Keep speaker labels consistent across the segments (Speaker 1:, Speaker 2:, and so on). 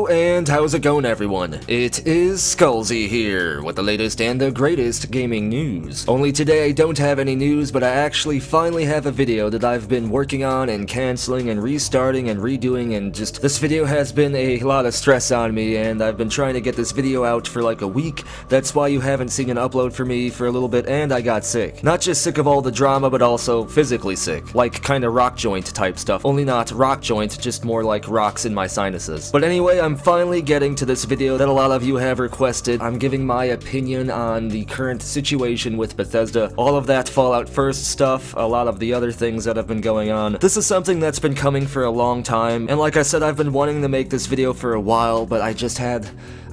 Speaker 1: Hello, and how's it going, everyone? It is Skullzi here, with the latest and the greatest gaming news. Only today I don't have any news, but I actually finally have a video that I've been working on and canceling and restarting and redoing, and just this video has been a lot of stress on me, and I've been trying to get this video out for like a week. That's why you haven't seen an upload for me for a little bit, and I got sick. Not just sick of all the drama, but also physically sick. Like kinda rock joint type stuff, only not rock joint, just more like rocks in my sinuses. But anyway, I'm finally getting to this video that a lot of you have requested. I'm giving my opinion on the current situation with Bethesda, all of that Fallout First stuff, a lot of the other things that have been going on. This is something that's been coming for a long time, and like I said, I've been wanting to make this video for a while, but I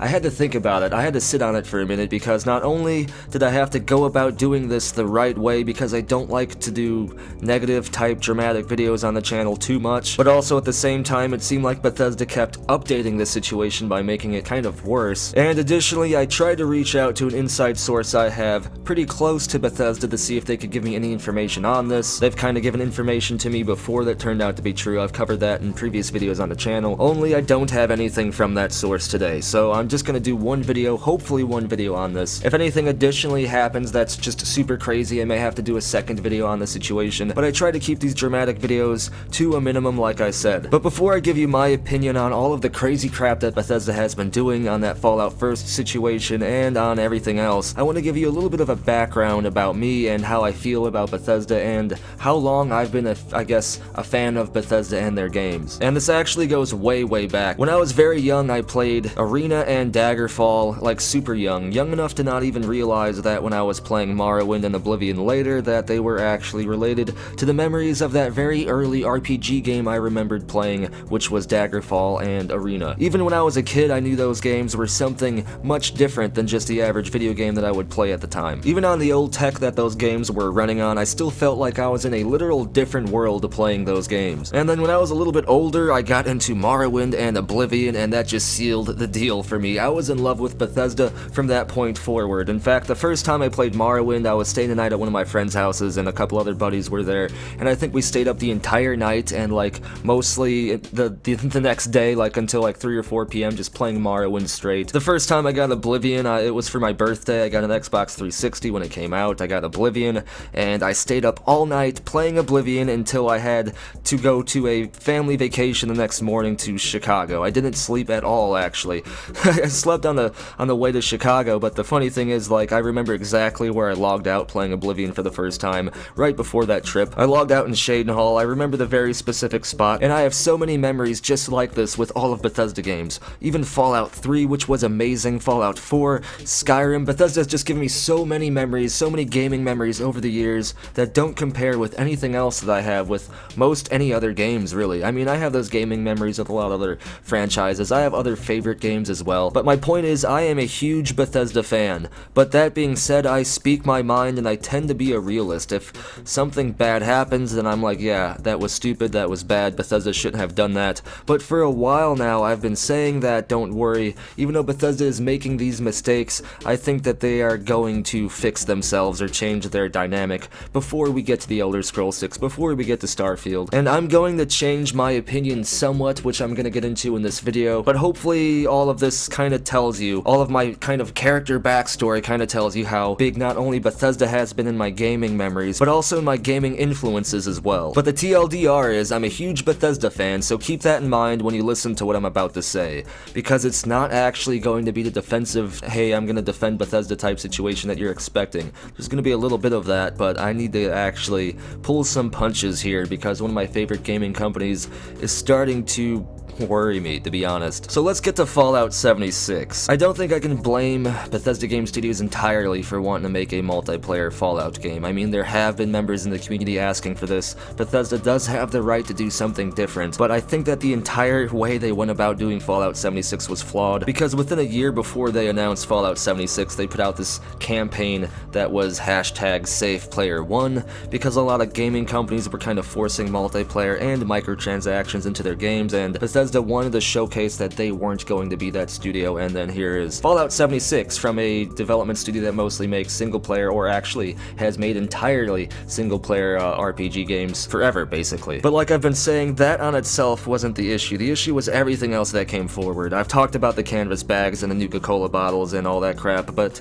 Speaker 1: had to think about it. I had to sit on it for a minute, because not only did I have to go about doing this the right way, because I don't like to do negative type dramatic videos on the channel too much, but also at the same time it seemed like Bethesda kept updating this situation by making it kind of worse. And additionally, I tried to reach out to an inside source I have pretty close to Bethesda to see if they could give me any information on this. They've kind of given information to me before that turned out to be true. I've covered that in previous videos on the channel, only I don't have anything from that source today, so I'm just gonna do one video, hopefully one video on this. If anything additionally happens that's just super crazy, I may have to do a second video on the situation, but I try to keep these dramatic videos to a minimum, like I said. But before I give you my opinion on all of the crazy crap that Bethesda has been doing on that Fallout First situation and on everything else, I want to give you a little bit of a background about me and how I feel about Bethesda and how long I've been, I guess, a fan of Bethesda and their games. And this actually goes way, way back. When I was very young, I played Arena and Daggerfall, like super young enough to not even realize that when I was playing Morrowind and Oblivion later that they were actually related to the memories of that very early RPG game I remembered playing, which was Daggerfall and Arena. Even when I was a kid, I knew those games were something much different than just the average video game that I would play at the time. Even on the old tech that those games were running on, I still felt like I was in a literal different world playing those games. And then when I was a little bit older, I got into Morrowind and Oblivion, and that just sealed the deal for me. I was in love with Bethesda from that point forward. In fact, the first time I played Morrowind, I was staying the night at one of my friends' houses, and a couple other buddies were there, and I think we stayed up the entire night, and like mostly the next day, like until like 3 or 4 p.m. just playing Morrowind straight. The first time I got Oblivion, it was for my birthday. I got an Xbox 360 when it came out. I got Oblivion, and I stayed up all night playing Oblivion until I had to go to a family vacation the next morning to Chicago. I didn't sleep at all, actually. I slept on the way to Chicago, but the funny thing is, like, I remember exactly where I logged out playing Oblivion for the first time, right before that trip. I logged out in Shadenhall. I remember the very specific spot, and I have so many memories just like this with all of Bethesda games. Even Fallout 3, which was amazing, Fallout 4, Skyrim. Bethesda's just given me so many memories, so many gaming memories over the years that don't compare with anything else that I have with most any other games, really. I mean, I have those gaming memories with a lot of other franchises. I have other favorite games as well, but my point is, I am a huge Bethesda fan. But that being said, I speak my mind, and I tend to be a realist. If something bad happens, then I'm like, yeah, that was stupid, that was bad, Bethesda shouldn't have done that. But for a while now, I've been saying that, don't worry, even though Bethesda is making these mistakes, I think that they are going to fix themselves or change their dynamic before we get to the Elder Scrolls 6, before we get to Starfield. And I'm going to change my opinion somewhat, which I'm going to get into in this video, but hopefully all of this kind of tells you, all of my kind of character backstory kind of tells you how big not only Bethesda has been in my gaming memories, but also in my gaming influences as well. But the TLDR is, I'm a huge Bethesda fan, so keep that in mind when you listen to what I'm about to say, because it's not actually going to be the defensive, hey, I'm going to defend Bethesda type situation that you're expecting. There's going to be a little bit of that, but I need to actually pull some punches here, because one of my favorite gaming companies is starting to worry me, to be honest. So let's get to Fallout 76. I don't think I can blame Bethesda Game Studios entirely for wanting to make a multiplayer Fallout game. I mean, there have been members in the community asking for this. Bethesda does have the right to do something different, but I think that the entire way they went about doing Fallout 76 was flawed, because within a year before they announced Fallout 76, they put out this campaign that was #SavePlayer1, because a lot of gaming companies were kind of forcing multiplayer and microtransactions into their games, and Bethesda Bethesda wanted to showcase that they weren't going to be that studio, and then here is Fallout 76 from a development studio that mostly makes single-player, or actually has made entirely single-player RPG games forever, basically. But like I've been saying, that on itself wasn't the issue. The issue was everything else that came forward. I've talked about the canvas bags and the Nuka-Cola bottles and all that crap, but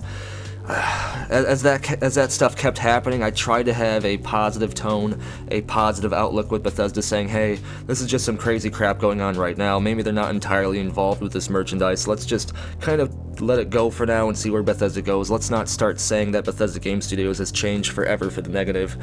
Speaker 1: as that stuff kept happening, I tried to have a positive tone, a positive outlook with Bethesda, saying, hey, this is just some crazy crap going on right now. Maybe they're not entirely involved with this merchandise. Let's just kind of let it go for now and see where Bethesda goes. Let's not start saying that Bethesda Game Studios has changed forever for the negative.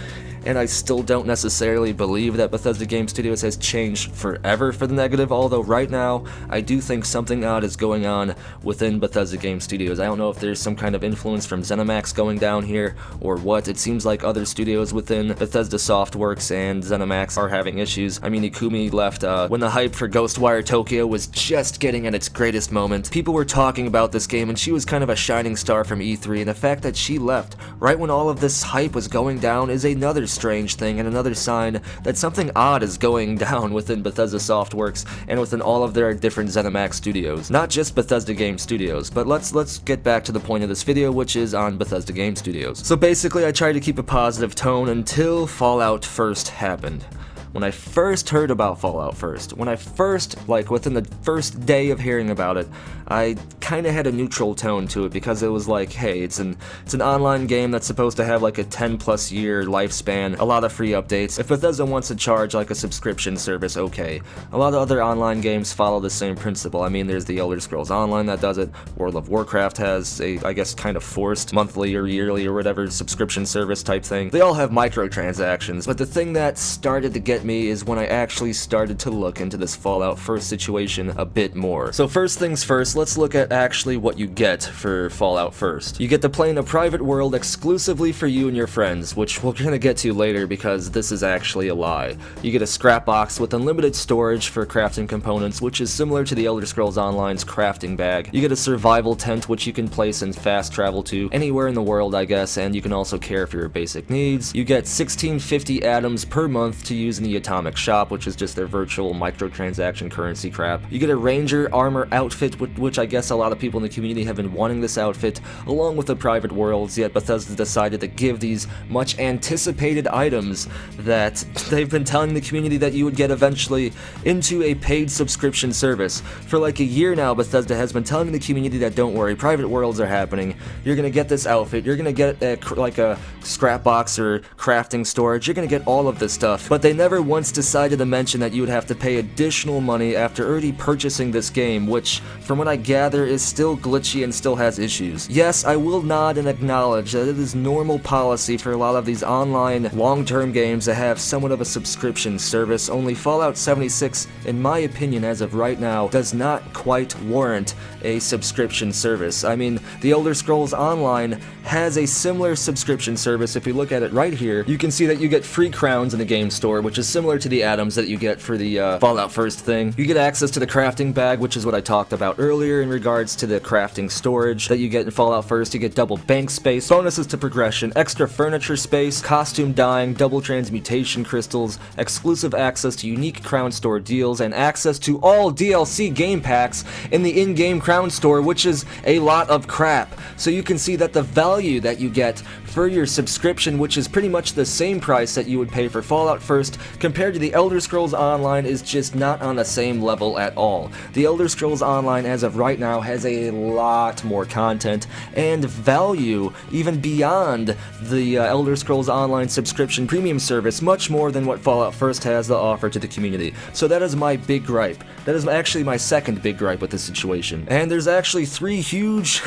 Speaker 1: And I still don't necessarily believe that Bethesda Game Studios has changed forever for the negative, although right now I do think something odd is going on within Bethesda Game Studios. I don't know if there's some kind of influence from ZeniMax going down here or what. It seems like other studios within Bethesda Softworks and ZeniMax are having issues. I mean, Ikumi left when the hype for Ghostwire Tokyo was just getting at its greatest moment. People were talking about this game, and she was kind of a shining star from E3, and the fact that she left right when all of this hype was going down is another strange thing and another sign that something odd is going down within Bethesda Softworks and within all of their different ZeniMax studios. Not just Bethesda Game Studios, but let's get back to the point of this video, which is on Bethesda Game Studios. So basically, I tried to keep a positive tone until Fallout first happened. When I first heard about Fallout within the first day of hearing about it, I kind of had a neutral tone to it because it was like, hey, it's an online game that's supposed to have like a 10+ year lifespan, a lot of free updates. If Bethesda wants to charge like a subscription service, okay. A lot of other online games follow the same principle. I mean, there's the Elder Scrolls Online that does it. World of Warcraft has a, I guess, kind of forced monthly or yearly or whatever subscription service type thing. They all have microtransactions, but the thing that started to get me is when I actually started to look into this Fallout First situation a bit more. So first things first, let's look at actually what you get for Fallout First. You get to play in a private world exclusively for you and your friends, which we're gonna get to later because this is actually a lie. You get a scrap box with unlimited storage for crafting components, which is similar to the Elder Scrolls Online's crafting bag. You get a survival tent, which you can place and fast travel to anywhere in the world, I guess, and you can also care for your basic needs. You get 1650 atoms per month to use in the Atomic Shop, which is just their virtual microtransaction currency crap. You get a Ranger armor outfit, which I guess a lot of people in the community have been wanting this outfit, along with the private worlds, yet Bethesda decided to give these much anticipated items that they've been telling the community that you would get eventually into a paid subscription service. For like a year now, Bethesda has been telling the community that don't worry, private worlds are happening, you're gonna get this outfit, you're gonna get like a scrap box or crafting storage, you're gonna get all of this stuff, but they never once decided to mention that you would have to pay additional money after already purchasing this game, which, from what I gather, is still glitchy and still has issues. Yes, I will nod and acknowledge that it is normal policy for a lot of these online long-term games to have somewhat of a subscription service, only Fallout 76, in my opinion as of right now, does not quite warrant a subscription service. I mean, the Elder Scrolls Online has a similar subscription service. If you look at it right here, you can see that you get free crowns in the game store, which is similar to the atoms that you get for the Fallout First thing. You get access to the crafting bag, which is what I talked about earlier in regards to the crafting storage that you get in Fallout First. You get double bank space, bonuses to progression, extra furniture space, costume dyeing, double transmutation crystals, exclusive access to unique crown store deals, and access to all DLC game packs in the in-game crown store, which is a lot of crap. So you can see that the value that you get for your subscription, which is pretty much the same price that you would pay for Fallout First, compared to the Elder Scrolls Online, is just not on the same level at all. The Elder Scrolls Online, as of right now, has a lot more content and value, even beyond the Elder Scrolls Online subscription premium service, much more than what Fallout First has to offer to the community. So that is my big gripe. That is actually my second big gripe with this situation. And there's actually three huge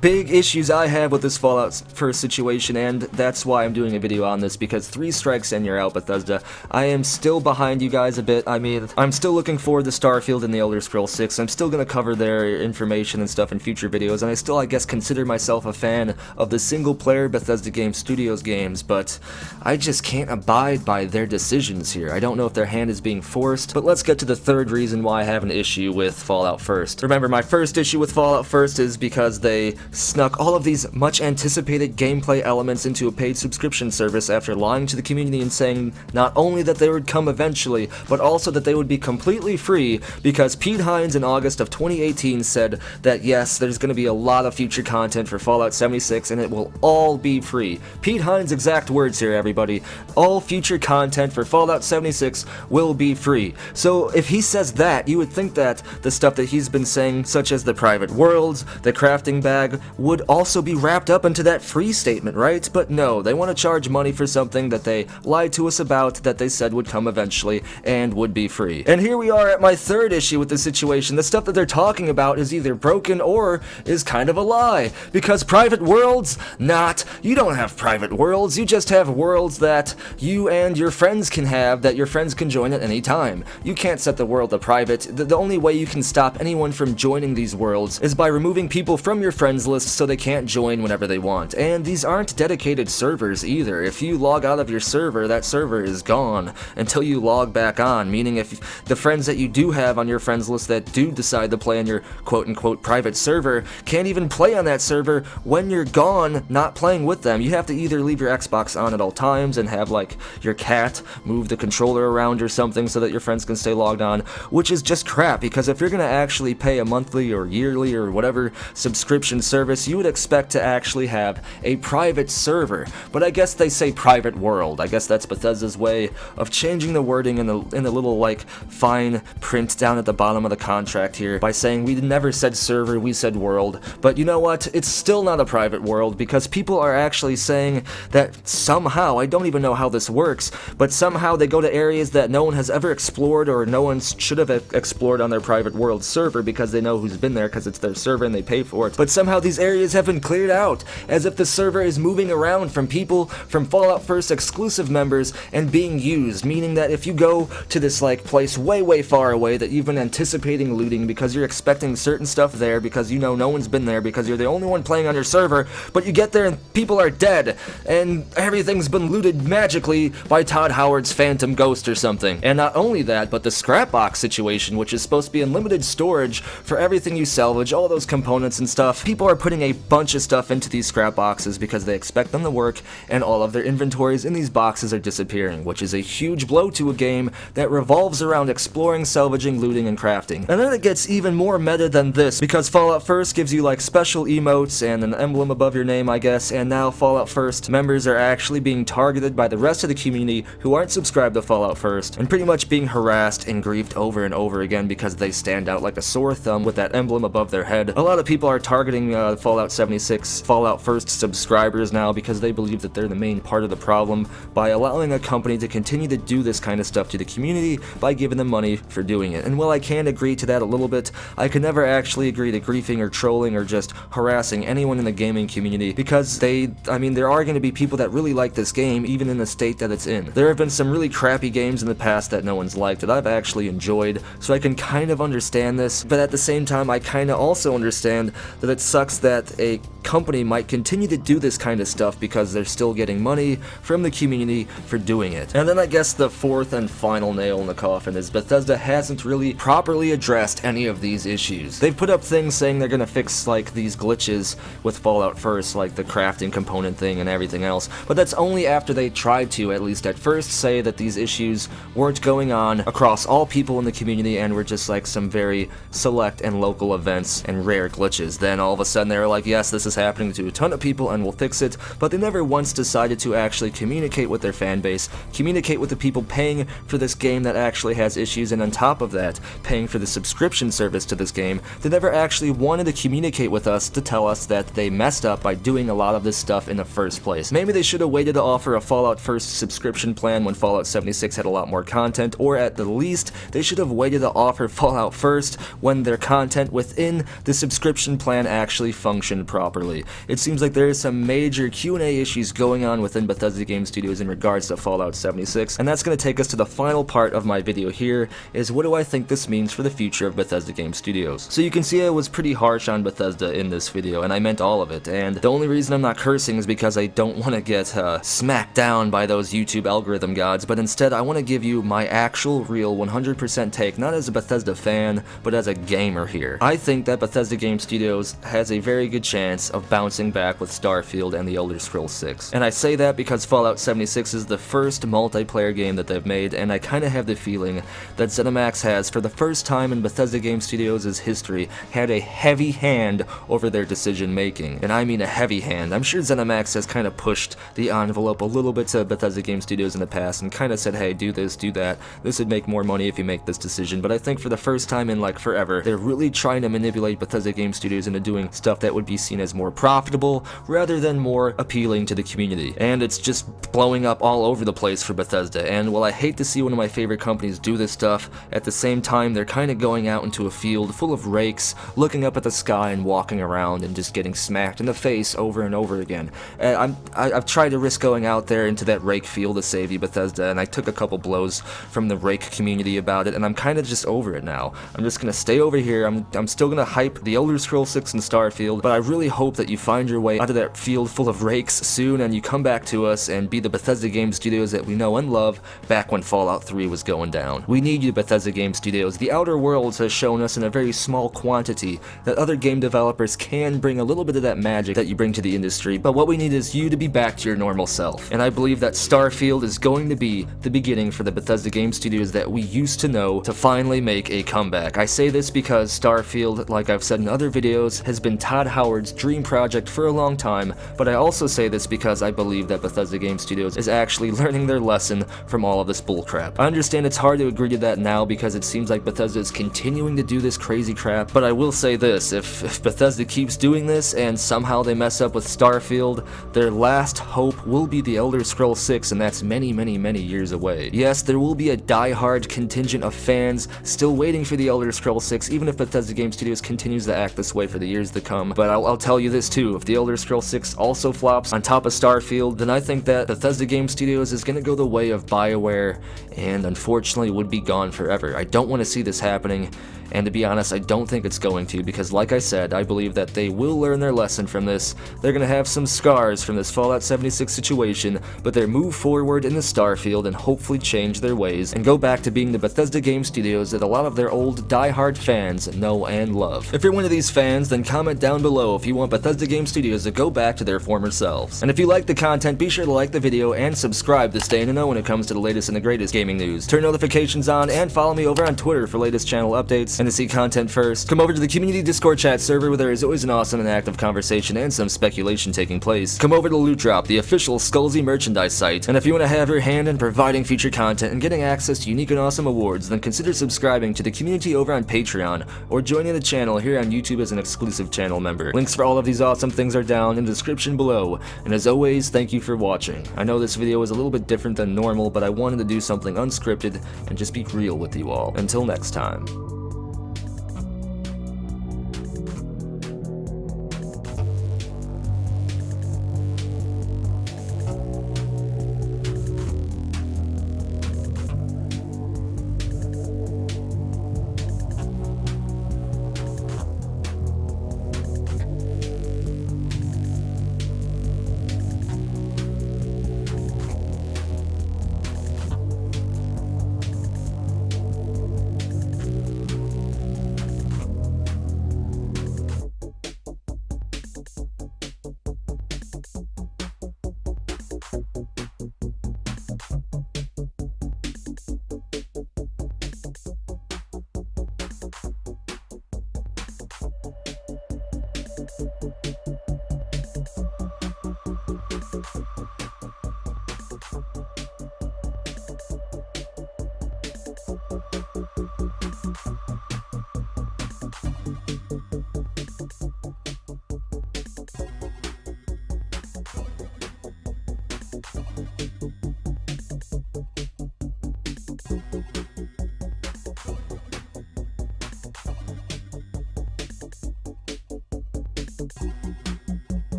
Speaker 1: big issues I have with this Fallout First situation, and that's why I'm doing a video on this, because 3 strikes and you're out, Bethesda. I am still behind you guys a bit. I mean, I'm still looking forward to Starfield and the Elder Scrolls 6. I'm still gonna cover their information and stuff in future videos, and I still, I guess, consider myself a fan of the single-player Bethesda Game Studios games, but I just can't abide by their decisions here. I don't know if their hand is being forced, but let's get to the third reason why I have an issue with Fallout First. Remember, my first issue with Fallout First is because they snuck all of these much-anticipated gameplay elements into a paid subscription service after lying to the community and saying not only that they would come eventually, but also that they would be completely free, because Pete Hines in August of 2018 said that yes, there's going to be a lot of future content for Fallout 76 and it will all be free. Pete Hines' exact words here, everybody. All future content for Fallout 76 will be free. So if he says that, you would think that the stuff that he's been saying, such as the private worlds, the crafting bag, would also be wrapped up into that free statement, right? But no, they want to charge money for something that they lied to us about, that they said would come eventually and would be free. And here we are at my third issue with the situation. The stuff that they're talking about is either broken or is kind of a lie. Because private worlds? Not. You don't have private worlds, you just have worlds that you and your friends can have, that your friends can join at any time. You can't set the world to private. The only way you can stop anyone from joining these worlds is by removing people from your friends list so they can't join whenever they want. And these aren't dedicated servers either. If you log out of your server, that server is gone until you log back on, meaning if the friends that you do have on your friends list that do decide to play on your quote-unquote private server can't even play on that server when you're gone, not playing with them. You have to either leave your Xbox on at all times and have like your cat move the controller around or something so that your friends can stay logged on, which is just crap, because if you're gonna actually pay a monthly or yearly or whatever subscription service, you would expect to actually have a private server. But I guess they say private world. I guess that's Bethesda's way of changing the wording in the little like fine print down at the bottom of the contract here by saying we never said server, we said world. But you know what? It's still not a private world, because people are actually saying that somehow, I don't even know how this works, but somehow they go to areas that no one has ever explored or no one should have explored on their private world server because they know who's been there because it's their server and they pay for it. But somehow these areas have been cleared out, as if the server is moving around from people, from Fallout 1st exclusive members, and being used, meaning that if you go to this like place way far away that you've been anticipating looting because you're expecting certain stuff there because you know no one's been there because you're the only one playing on your server, but you get there and people are dead and everything's been looted magically by Todd Howard's Phantom Ghost or something. And not only that, but the scrap box situation, which is supposed to be unlimited storage for everything you salvage, all those components and stuff. People are putting a bunch of stuff into these scrap boxes because they expect them to work, and all of their inventories in these boxes are disappearing, which is a huge blow to a game that revolves around exploring, salvaging, looting, and crafting. And then it gets even more meta than this, because Fallout 1st gives you like special emotes and an emblem above your name, I guess, and now Fallout 1st members are actually being targeted by the rest of the community who aren't subscribed to Fallout 1st, and pretty much being harassed and griefed over and over again because they stand out like a sore thumb with that emblem above their head. A lot of people are targeting Fallout 76 Fallout 1st subscribers now because they believe that they're the main part of the problem by allowing a company to continue to do this kind of stuff to the community by giving them money for doing it. And while I can agree to that a little bit, I could never actually agree to griefing or trolling or just harassing anyone in the gaming community, because there are going to be people that really like this game even in the state that it's in. There have been some really crappy games in the past that no one's liked that I've actually enjoyed, so I can kind of understand this, but at the same time I kind of also understand that it sucks that a company might continue to do this kind of stuff because they're still getting money from the community for doing it. And then I guess the fourth and final nail in the coffin is Bethesda hasn't really properly addressed any of these issues. They've put up things saying they're gonna fix like these glitches with Fallout 1st, like the crafting component thing and everything else, but that's only after they tried to, at least at first, say that these issues weren't going on across all people in the community and were just like some very select and local events and rare glitches. Then all of a sudden they were like, yes, this is happening to a ton of people and we'll fix it, but they never once decided to actually communicate with their fan base, communicate with the people paying for this game that actually has issues, and on top of that, paying for the subscription service to this game. They never actually wanted to communicate with us to tell us that they messed up by doing a lot of this stuff in the first place. Maybe they should have waited to offer a Fallout 1st subscription plan when Fallout 76 had a lot more content, or at the least, they should have waited to offer Fallout 1st when their content within the subscription plan actually functioned properly. It seems like there is some major Q&A issues going on within Bethesda Game Studios in regards to Fallout 76, and that's going to take us to the final part of my video here, is what do I think this means for the future of Bethesda Game Studios. So you can see I was pretty harsh on Bethesda in this video, and I meant all of it, and the only reason I'm not cursing is because I don't want to get smacked down by those YouTube algorithm gods, but instead I want to give you my actual, real, 100% take, not as a Bethesda fan, but as a gamer here. I think that Bethesda Game Studios has a very good chance of bouncing back with Starfield and The Elder Scrolls 6. And I say that because Fallout 76 is the first multiplayer single-player game that they've made, and I kind of have the feeling that ZeniMax has, for the first time in Bethesda Game Studios' history, had a heavy hand over their decision-making. And I mean a heavy hand. I'm sure ZeniMax has kind of pushed the envelope a little bit to Bethesda Game Studios in the past and kind of said, hey, do this, do that. This would make more money if you make this decision. But I think for the first time in like forever, they're really trying to manipulate Bethesda Game Studios into doing stuff that would be seen as more profitable rather than more appealing to the community. And it's just blowing up all over the place for Bethesda. And while I hate to see one of my favorite companies do this stuff, at the same time they're kind of going out into a field full of rakes, looking up at the sky and walking around and just getting smacked in the face over and over again. I've tried to risk going out there into that rake field to save you, Bethesda, and I took a couple blows from the rake community about it, and I'm kind of just over it now. I'm just gonna stay over here. I'm still gonna hype the Elder Scrolls 6 and Starfield, but I really hope that you find your way out of that field full of rakes soon and you come back to us and be the Bethesda Game Studios that we know and love back when Fallout 3 was going down. We need you, Bethesda Game Studios. The Outer Worlds has shown us in a very small quantity that other game developers can bring a little bit of that magic that you bring to the industry, but what we need is you to be back to your normal self. And I believe that Starfield is going to be the beginning for the Bethesda Game Studios that we used to know to finally make a comeback. I say this because Starfield, like I've said in other videos, has been Todd Howard's dream project for a long time, but I also say this because I believe that Bethesda Game Studios is actually learning their lesson from all of this bullcrap. I understand it's hard to agree to that now because it seems like Bethesda is continuing to do this crazy crap, but I will say this, if Bethesda keeps doing this and somehow they mess up with Starfield, their last hope will be the Elder Scrolls 6, and that's many, many, many years away. Yes, there will be a die-hard contingent of fans still waiting for the Elder Scrolls 6, even if Bethesda Game Studios continues to act this way for the years to come, but I'll tell you this too, if the Elder Scrolls 6 also flops on top of Starfield, then I think that Bethesda Game Studios is gonna go the way of BioWare, and unfortunately would be gone forever. I don't want to see this happening, and to be honest, I don't think it's going to, because like I said, I believe that they will learn their lesson from this. They're gonna have some scars from this Fallout 76 situation, but they move forward in the Starfield and hopefully change their ways and go back to being the Bethesda Game Studios that a lot of their old die-hard fans know and love. If you're one of these fans, then comment down below if you want Bethesda Game Studios to go back to their former selves. And if you like the content, be sure to like the video and subscribe to stay in the know when it comes to the latest and the greatest gaming news. Turn notifications on and follow me over on Twitter for latest channel updates. And to see content first, come over to the community Discord chat server where there is always an awesome and active conversation and some speculation taking place. Come over to Loot Drop, the official Skullzi merchandise site, and if you want to have your hand in providing future content and getting access to unique and awesome awards, then consider subscribing to the community over on Patreon or joining the channel here on YouTube as an exclusive channel member. Links for all of these awesome things are down in the description below, and as always, thank you for watching. I know this video was a little bit different than normal, but I wanted to do something unscripted and just be real with you all. Until next time.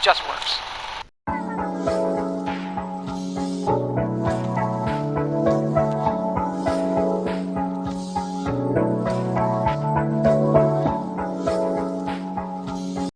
Speaker 2: just works.